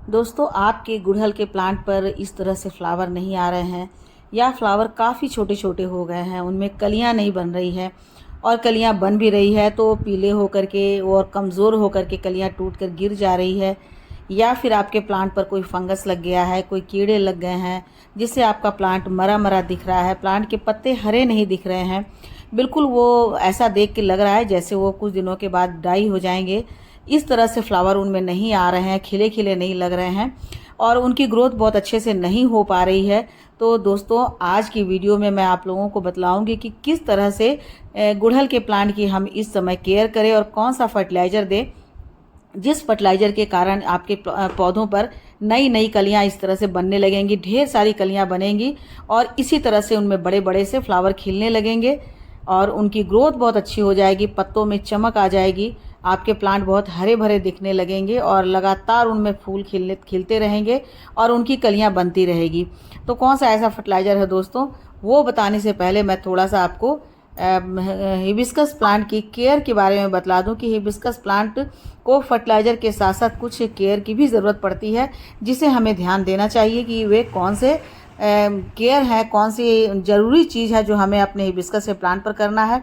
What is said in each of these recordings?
दोस्तों, आपके गुड़हल के प्लांट पर इस तरह से फ्लावर नहीं आ रहे हैं या फ्लावर काफ़ी छोटे छोटे हो गए हैं, उनमें कलियां नहीं बन रही है और कलियां बन भी रही है तो पीले होकर के और कमज़ोर होकर के कलियां टूट कर गिर जा रही है, या फिर आपके प्लांट पर कोई फंगस लग गया है, कोई कीड़े लग गए हैं जिससे आपका प्लांट मरा मरा दिख रहा है, प्लांट के पत्ते हरे नहीं दिख रहे हैं, बिल्कुल वो ऐसा देख के लग रहा है जैसे वो कुछ दिनों के बाद डाई हो जाएंगे। इस तरह से फ्लावर उनमें नहीं आ रहे हैं, खिले खिले नहीं लग रहे हैं और उनकी ग्रोथ बहुत अच्छे से नहीं हो पा रही है। तो दोस्तों, आज की वीडियो में मैं आप लोगों को बतलाऊंगी कि किस तरह से गुड़हल के प्लांट की हम इस समय केयर करें और कौन सा फर्टिलाइज़र दें, जिस फर्टिलाइज़र के कारण आपके पौधों पर नई नई कलियां इस तरह से बनने लगेंगी, ढेर सारी कलियां बनेंगी और इसी तरह से उनमें बड़े बड़े से फ्लावर खिलने लगेंगे और उनकी ग्रोथ बहुत अच्छी हो जाएगी, पत्तों में चमक आ जाएगी, आपके प्लांट बहुत हरे भरे दिखने लगेंगे और लगातार उनमें फूल खिलते रहेंगे और उनकी कलियां बनती रहेगी। तो कौन सा ऐसा फर्टिलाइज़र है दोस्तों, वो बताने से पहले मैं थोड़ा सा आपको हिबिस्कस प्लांट की केयर के बारे में बतला दूं कि हिबिस्कस प्लांट को फर्टिलाइज़र के साथ साथ कुछ केयर की भी ज़रूरत पड़ती है, जिसे हमें ध्यान देना चाहिए कि वे कौन से केयर है, कौन सी ज़रूरी चीज़ है जो हमें अपने हिबिस्कस के प्लांट पर करना है।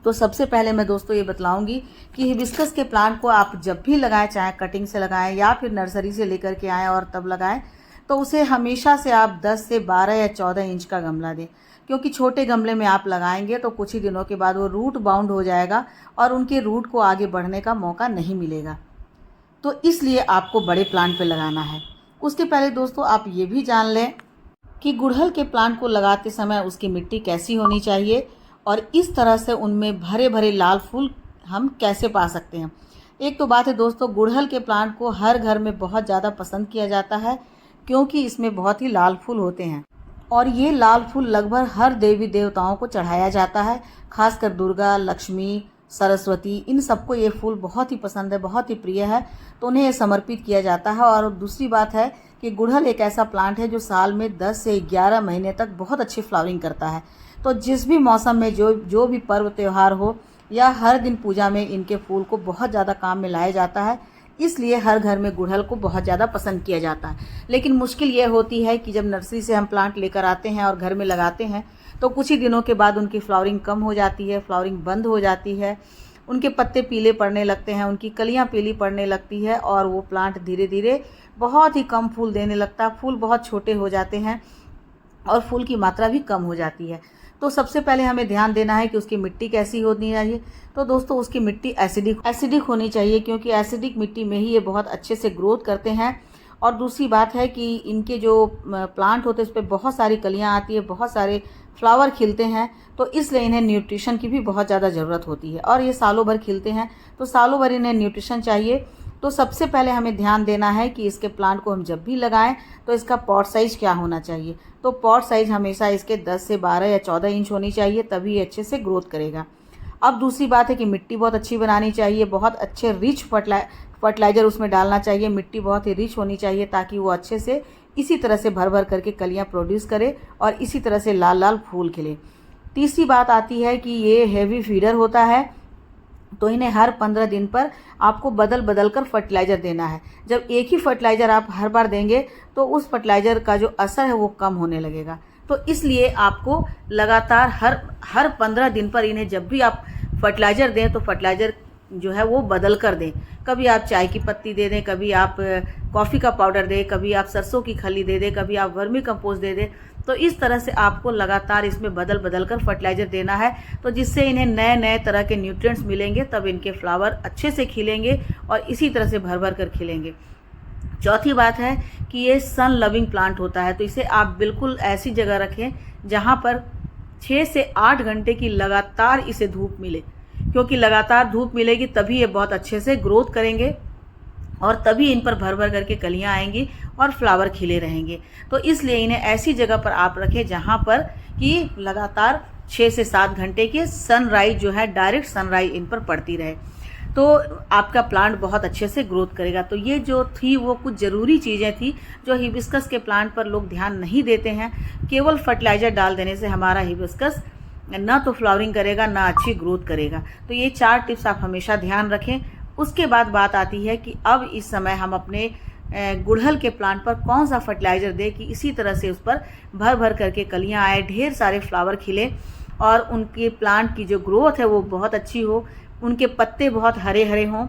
तो सबसे पहले मैं दोस्तों ये बतलाऊंगी कि हिबिस्कस के प्लांट को आप जब भी लगाएं, चाहे कटिंग से लगाएं या फिर नर्सरी से लेकर के आएँ और तब लगाएं, तो उसे हमेशा से आप 10 से 12 या 14 इंच का गमला दें, क्योंकि छोटे गमले में आप लगाएंगे तो कुछ ही दिनों के बाद वो रूट बाउंड हो जाएगा और उनके रूट को आगे बढ़ने का मौका नहीं मिलेगा। तो इसलिए आपको बड़े प्लांट पे लगाना है। उसके पहले दोस्तों आप ये भी जान लें कि गुड़हल के प्लांट को लगाते समय उसकी मिट्टी कैसी होनी चाहिए और इस तरह से उनमें भरे भरे लाल फूल हम कैसे पा सकते हैं। एक तो बात है दोस्तों, गुड़हल के प्लांट को हर घर में बहुत ज़्यादा पसंद किया जाता है क्योंकि इसमें बहुत ही लाल फूल होते हैं और ये लाल फूल लगभग हर देवी देवताओं को चढ़ाया जाता है, खासकर दुर्गा, लक्ष्मी, सरस्वती, इन सबको ये फूल बहुत ही पसंद है, बहुत ही प्रिय है, तो उन्हें ये समर्पित किया जाता है। और दूसरी बात है कि गुड़हल एक ऐसा प्लांट है जो साल में 10 से 11 महीने तक बहुत अच्छी फ्लावरिंग करता है। तो जिस भी मौसम में जो भी पर्व त्यौहार हो या हर दिन पूजा में इनके फूल को बहुत ज़्यादा काम में लाया जाता है, इसलिए हर घर में गुड़हल को बहुत ज़्यादा पसंद किया जाता है। लेकिन मुश्किल ये होती है कि जब नर्सरी से हम प्लांट लेकर आते हैं और घर में लगाते हैं तो कुछ ही दिनों के बाद उनकी फ्लावरिंग कम हो जाती है, फ्लावरिंग बंद हो जाती है, उनके पत्ते पीले पड़ने लगते हैं, उनकी कलियां पीली पड़ने लगती है और वो प्लांट धीरे धीरे बहुत ही कम फूल देने लगता है, फूल बहुत छोटे हो जाते हैं और फूल की मात्रा भी कम हो जाती है। तो सबसे पहले हमें ध्यान देना है कि उसकी मिट्टी कैसी होनी चाहिए। तो दोस्तों उसकी मिट्टी एसिडिक होनी चाहिए, क्योंकि एसिडिक मिट्टी में ही ये बहुत अच्छे से ग्रोथ करते हैं। और दूसरी बात है कि इनके जो प्लांट होते हैं उस पर बहुत सारी कलियां आती है, बहुत सारे फ्लावर खिलते हैं, तो इसलिए इन्हें न्यूट्रिशन की भी बहुत ज़्यादा ज़रूरत होती है और ये सालों भर खिलते हैं तो सालों भर इन्हें न्यूट्रिशन चाहिए। तो सबसे पहले हमें ध्यान देना है कि इसके प्लांट को हम जब भी लगाएं तो इसका पॉट साइज़ क्या होना चाहिए। तो पॉट साइज़ हमेशा इसके 10 से 12 या 14 इंच होनी चाहिए, तभी ये अच्छे से ग्रोथ करेगा। अब दूसरी बात है कि मिट्टी बहुत अच्छी बनानी चाहिए, बहुत अच्छे रिच फर्टिलाइज़र उसमें डालना चाहिए, मिट्टी बहुत ही रिच होनी चाहिए ताकि वो अच्छे से इसी तरह से भर भर करके कलियाँ प्रोड्यूस करे और इसी तरह से लाल लाल फूल खिले। तीसरी बात आती है कि ये हैवी फीडर होता है, तो इन्हें हर 15 दिन पर आपको बदल बदल कर फर्टिलाइज़र देना है। जब एक ही फर्टिलाइज़र आप हर बार देंगे तो उस फर्टिलाइज़र का जो असर है वो कम होने लगेगा। तो इसलिए आपको लगातार हर 15 दिन पर इन्हें जब भी आप फर्टिलाइज़र दें तो फर्टिलाइज़र जो है वो बदल कर दें। कभी आप चाय की पत्ती दे दें, कभी आप कॉफ़ी का पाउडर दें, कभी आप सरसों की खली दे दें, कभी आप वर्मी कंपोस्ट दे दें। तो इस तरह से आपको लगातार इसमें बदल बदल कर फर्टिलाइज़र देना है, तो जिससे इन्हें नए नए तरह के न्यूट्रिएंट्स मिलेंगे, तब इनके फ्लावर अच्छे से खिलेंगे और इसी तरह से भर भर कर खिलेंगे। चौथी बात है कि ये सन लविंग प्लांट होता है, तो इसे आप बिल्कुल ऐसी जगह रखें जहाँ पर 6 से 8 घंटे की लगातार इसे धूप मिले, क्योंकि लगातार धूप मिलेगी तभी ये बहुत अच्छे से ग्रोथ करेंगे और तभी इन पर भर भर करके कलियां आएंगी और फ्लावर खिले रहेंगे। तो इसलिए इन्हें ऐसी जगह पर आप रखें जहां पर कि लगातार 6 से 7 घंटे की सनराइज जो है, डायरेक्ट सनराइज इन पर पड़ती रहे, तो आपका प्लांट बहुत अच्छे से ग्रोथ करेगा। तो ये जो थी वो कुछ ज़रूरी चीज़ें थी जो हिबिस्कस के प्लांट पर लोग ध्यान नहीं देते हैं। केवल फर्टिलाइज़र डाल देने से हमारा हिबिस्कस ना तो फ्लावरिंग करेगा ना अच्छी ग्रोथ करेगा। तो ये 4 टिप्स आप हमेशा ध्यान रखें। उसके बाद बात आती है कि अब इस समय हम अपने गुड़हल के प्लांट पर कौन सा फर्टिलाइज़र दें कि इसी तरह से उस पर भर भर करके कलियां आए, ढेर सारे फ्लावर खिले और उनके प्लांट की जो ग्रोथ है वो बहुत अच्छी हो, उनके पत्ते बहुत हरे हरे हों।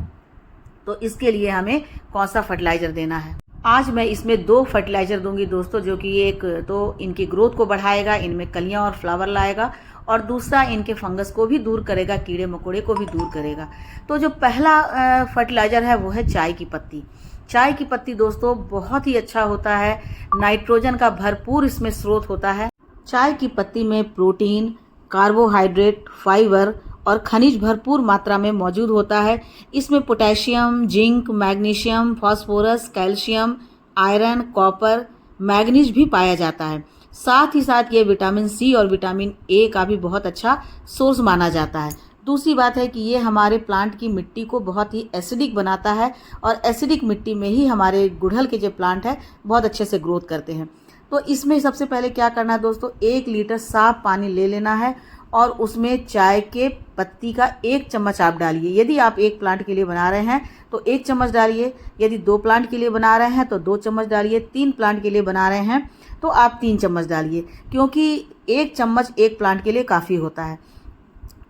तो इसके लिए हमें कौन सा फर्टिलाइज़र देना है। आज मैं इसमें 2 फर्टिलाइज़र दूंगी दोस्तों, जो कि एक तो इनकी ग्रोथ को बढ़ाएगा, इनमें कलियां और फ्लावर लाएगा, और दूसरा इनके फंगस को भी दूर करेगा, कीड़े मकोड़े को भी दूर करेगा। तो जो पहला फर्टिलाइज़र है वो है चाय की पत्ती। चाय की पत्ती दोस्तों बहुत ही अच्छा होता है, नाइट्रोजन का भरपूर इसमें स्रोत होता है। चाय की पत्ती में प्रोटीन, कार्बोहाइड्रेट, फाइबर और खनिज भरपूर मात्रा में मौजूद होता है। इसमें potassium, zinc, magnesium, phosphorus, calcium, iron, copper, manganese भी पाया जाता है। साथ ही साथ ये विटामिन सी और विटामिन ए का भी बहुत अच्छा सोर्स माना जाता है। दूसरी बात है कि ये हमारे प्लांट की मिट्टी को बहुत ही एसिडिक बनाता है, और एसिडिक मिट्टी में ही हमारे गुड़हल के जो प्लांट है बहुत अच्छे से ग्रोथ करते हैं। तो इसमें सबसे पहले क्या करना है दोस्तों, 1 लीटर साफ पानी ले लेना है और उसमें चाय के पत्ती का 1 चम्मच आप डालिए। यदि आप 1 प्लांट के लिए बना रहे हैं तो 1 चम्मच डालिए, यदि 2 प्लांट के लिए बना रहे हैं तो 2 चम्मच डालिए, 3 प्लांट के लिए बना रहे हैं तो आप 3 चम्मच डालिए, क्योंकि 1 चम्मच 1 प्लांट के लिए काफ़ी होता है।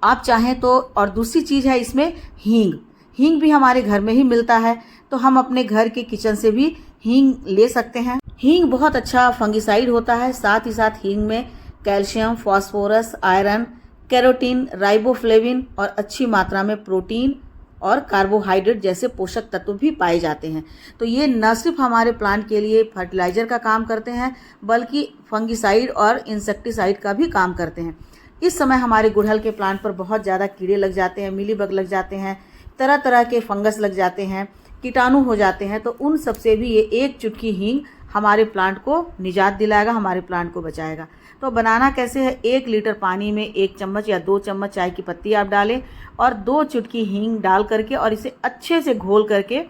आप चाहें तो, और दूसरी चीज़ है इसमें हींग। हींग भी हमारे घर में ही मिलता है, तो हम अपने घर के किचन से भी हींग ले सकते हैं। हींग बहुत अच्छा फंगिसाइड होता है। साथ ही साथ हींग में calcium, phosphorus, iron, carotene, riboflavin और अच्छी मात्रा में प्रोटीन और कार्बोहाइड्रेट जैसे पोषक तत्व भी पाए जाते हैं। तो ये न सिर्फ हमारे प्लांट के लिए फर्टिलाइज़र का काम करते हैं, बल्कि फंगिसाइड और इंसेक्टिसाइड का भी काम करते हैं। इस समय हमारे गुड़हल के प्लांट पर बहुत ज़्यादा कीड़े लग जाते हैं, मिलीबग लग जाते हैं, तरह तरह के फंगस लग जाते हैं, कीटाणु हो जाते हैं। तो उन सब से भी ये 1 चुटकी हींग हमारे प्लांट को निजात दिलाएगा, हमारे प्लांट को बचाएगा। तो बनाना कैसे है, 1 लीटर पानी में 1 चम्मच या 2 चम्मच चाय की पत्ती आप डालें और 2 चुटकी हींग डाल करके और इसे अच्छे से घोल करके,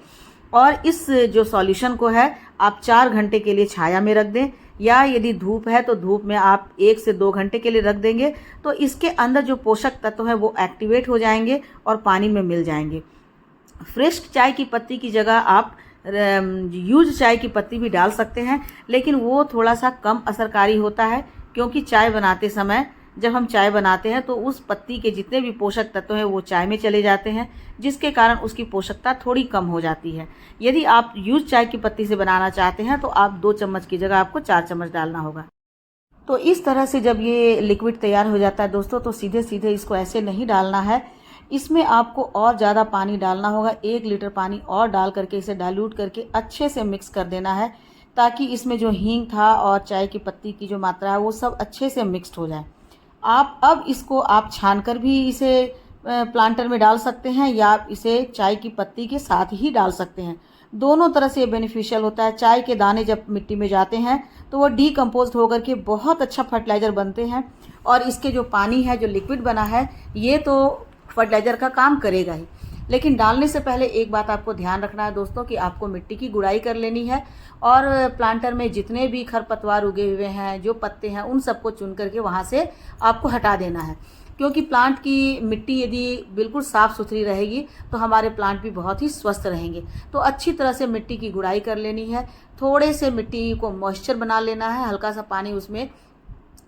और इस जो सॉल्यूशन को है आप 4 घंटे के लिए छाया में रख दें, या यदि धूप है तो धूप में आप 1 से 2 घंटे के लिए रख देंगे तो इसके अंदर जो पोषक तत्व हैं वो एक्टिवेट हो जाएंगे और पानी में मिल जाएंगे। फ्रेश चाय की पत्ती की जगह आप यूज चाय की पत्ती भी डाल सकते हैं, लेकिन वो थोड़ा सा कम असरकारी होता है, क्योंकि चाय बनाते समय जब हम चाय बनाते हैं तो उस पत्ती के जितने भी पोषक तत्व हैं वो चाय में चले जाते हैं, जिसके कारण उसकी पोषकता थोड़ी कम हो जाती है। यदि आप यूज चाय की पत्ती से बनाना चाहते हैं तो आप 2 चम्मच की जगह आपको 4 चम्मच डालना होगा। तो इस तरह से जब ये लिक्विड तैयार हो जाता है दोस्तों, तो सीधे सीधे इसको ऐसे नहीं डालना है, इसमें आपको और ज़्यादा पानी डालना होगा। 1 लीटर पानी और डाल करके इसे डाइल्यूट करके अच्छे से मिक्स कर देना है, ताकि इसमें जो हींग था और चाय की पत्ती की जो मात्रा है वो सब अच्छे से मिक्स्ड हो जाए। अब इसको आप छानकर भी इसे प्लांटर में डाल सकते हैं, या आप इसे चाय की पत्ती के साथ ही डाल सकते हैं। दोनों तरह से बेनिफिशियल होता है। चाय के दाने जब मिट्टी में जाते हैं तो वो डीकम्पोज होकर के बहुत अच्छा फर्टिलाइज़र बनते हैं, और इसके जो पानी है, जो लिक्विड बना है, ये तो फर्टिलाइज़र का काम करेगा ही। लेकिन डालने से पहले एक बात आपको ध्यान रखना है दोस्तों, कि आपको मिट्टी की गुड़ाई कर लेनी है, और प्लांटर में जितने भी खरपतवार उगे हुए हैं, जो पत्ते हैं, उन सबको चुन करके वहाँ से आपको हटा देना है। क्योंकि प्लांट की मिट्टी यदि बिल्कुल साफ़ सुथरी रहेगी तो हमारे प्लांट भी बहुत ही स्वस्थ रहेंगे। तो अच्छी तरह से मिट्टी की गुड़ाई कर लेनी है, थोड़े से मिट्टी को मॉइस्चर बना लेना है, हल्का सा पानी उसमें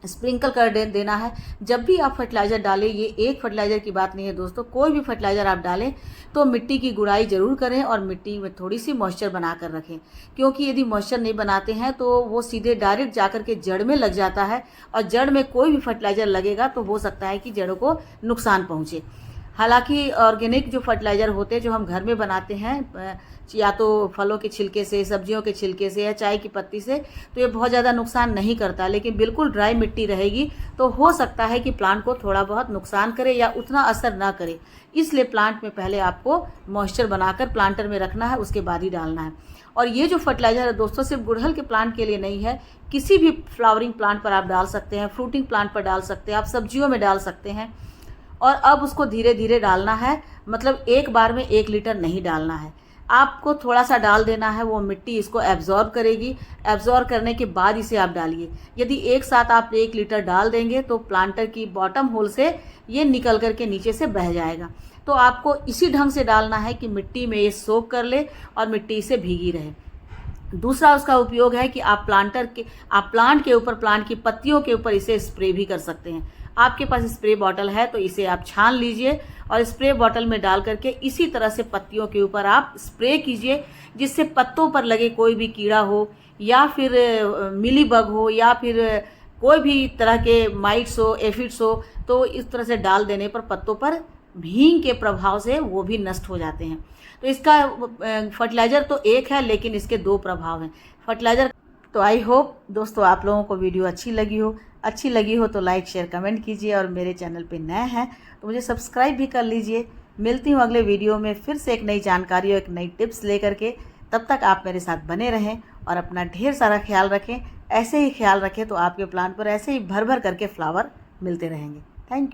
स्प्रिंकल कर देना है। जब भी आप फर्टिलाइज़र डालें, ये एक फर्टिलाइज़र की बात नहीं है दोस्तों, कोई भी फर्टिलाइज़र आप डालें तो मिट्टी की गुड़ाई ज़रूर करें और मिट्टी में थोड़ी सी मॉइस्चर बना कर रखें, क्योंकि यदि मॉइस्चर नहीं बनाते हैं तो वो सीधे डायरेक्ट जाकर के जड़ में लग जाता है, और जड़ में कोई भी फर्टिलाइज़र लगेगा तो हो सकता है कि जड़ों को नुकसान पहुँचे। हालांकि ऑर्गेनिक जो फर्टिलाइज़र होते हैं जो हम घर में बनाते हैं, या तो फलों के छिलके से, सब्जियों के छिलके से, या चाय की पत्ती से, तो ये बहुत ज़्यादा नुकसान नहीं करता। लेकिन बिल्कुल ड्राई मिट्टी रहेगी तो हो सकता है कि प्लांट को थोड़ा बहुत नुकसान करे या उतना असर ना करे। इसलिए प्लांट में पहले आपको मॉइस्चर बनाकर प्लांटर में रखना है, उसके बाद ही डालना है। और ये जो फर्टिलाइज़र है दोस्तों, सिर्फ गुड़हल के प्लांट के लिए नहीं है, किसी भी फ्लावरिंग प्लांट पर आप डाल सकते हैं, फ्रूटिंग प्लांट पर डाल सकते हैं, आप सब्जियों में डाल सकते हैं। और अब उसको धीरे धीरे डालना है, मतलब एक बार में 1 लीटर नहीं डालना है, आपको थोड़ा सा डाल देना है। वो मिट्टी इसको एब्जॉर्ब करेगी, एब्जॉर्ब करने के बाद इसे आप डालिए। यदि एक साथ आप 1 लीटर डाल देंगे तो प्लांटर की बॉटम होल से ये निकल करके नीचे से बह जाएगा। तो आपको इसी ढंग से डालना है कि मिट्टी में ये सोख कर ले और मिट्टी से भीगी रहे। दूसरा उसका उपयोग है कि आप प्लांट के ऊपर, प्लांट की पत्तियों के ऊपर इसे स्प्रे भी कर सकते हैं। आपके पास स्प्रे बॉटल है तो इसे आप छान लीजिए और स्प्रे बॉटल में डाल करके इसी तरह से पत्तियों के ऊपर आप स्प्रे कीजिए, जिससे पत्तों पर लगे कोई भी कीड़ा हो या फिर मिली बग हो या फिर कोई भी तरह के माइट्स हो, एफिड्स हो, तो इस तरह से डाल देने पर पत्तों पर भींग के प्रभाव से वो भी नष्ट हो जाते हैं। तो इसका फर्टिलाइज़र तो एक है, लेकिन इसके दो प्रभाव हैं फर्टिलाइज़र। तो आई होप दोस्तों आप लोगों को वीडियो अच्छी लगी हो तो लाइक शेयर कमेंट कीजिए, और मेरे चैनल पे नए हैं तो मुझे सब्सक्राइब भी कर लीजिए। मिलती हूँ अगले वीडियो में फिर से एक नई जानकारी और एक नई टिप्स लेकर के। तब तक आप मेरे साथ बने रहें और अपना ढेर सारा ख्याल रखें। ऐसे ही ख्याल रखें तो आपके प्लांट पर ऐसे ही भर भर करके फ्लावर मिलते रहेंगे। Thank you.